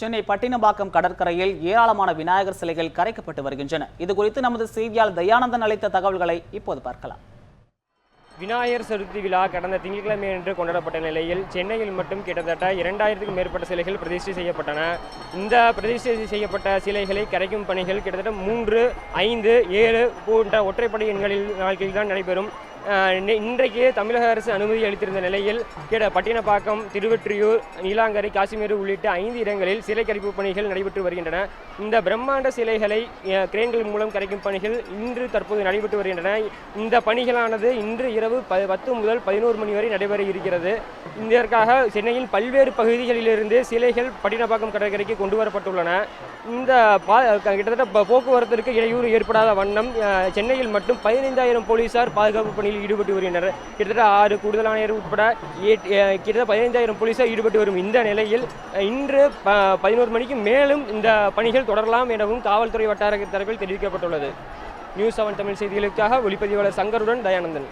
சென்னை பட்டினப்பாக்கம் கடற்கரையில் ஏராளமான விநாயகர் சிலைகள் கரைக்கப்பட்டு வருகின்றன. இது குறித்து நமது செய்தியாளர் தயானந்தன் அளித்த தகவல்களை இப்போது பார்க்கலாம். விநாயகர் சதுர்த்தி விழா கடந்த திங்கட்கிழமை அன்று கொண்டாடப்பட்ட நிலையில் சென்னையில் மட்டும் கிட்டத்தட்ட 2000க்கும் மேற்பட்ட சிலைகள் பிரதிஷ்டை செய்யப்பட்டன. இந்த பிரதிஷ்டை செய்யப்பட்ட சிலைகளை கரைக்கும் பணிகள் கிட்டத்தட்ட 3, 5, 7 போன்ற ஒற்றைப்படை நாட்களில் தான் நடைபெறும். இன்றைக்கு தமிழக அரசு அனுமதி அளித்திருந்த நிலையில் பட்டினப்பாக்கம், திருவொற்றியூர், நீலாங்கரை, காசிமேடு உள்ளிட்ட 5 இடங்களில் சிலை கரைப்பு பணிகள் நடைபெற்று வருகின்றன. இந்த பிரம்மாண்ட சிலைகளை கிரேன்கள் மூலம் கரைக்கும் பணிகள் இன்று தற்போது நடைபெற்று வருகின்றன. இந்த பணிகளானது இன்று இரவு 10 முதல் 11 மணி வரை நடைபெற இருக்கிறது. இதற்காக சென்னையில் பல்வேறு பகுதிகளிலிருந்து சிலைகள் பட்டினப்பாக்கம் கடற்கரைக்கு கொண்டு வரப்பட்டுள்ளன. இந்த கிட்டத்தட்ட போக்குவரத்திற்கு இடையூறு ஏற்படாத வண்ணம் சென்னையில் மட்டும் 15,000 போலீசார் பாதுகாப்பு பணியில் ஈடுபட்டு வருகின்றனர். கிட்டத்தட்ட 6 கூடுதல் ஆணையர் உட்பட கிட்டத்தட்ட 15,000 போலீசார் ஈடுபட்டு வரும் இந்த நிலையில் இன்று 11 மணிக்கு மேலும் இந்த பணிகள் தொடரலாம் எனவும் காவல்துறை வட்டார தரப்பில் தெரிவிக்கப்பட்டுள்ளது. நியூஸ் 7 தமிழ் செய்திகளுக்காக ஒளிப்பதிவாளர் சங்கருடன் தயானந்தன்.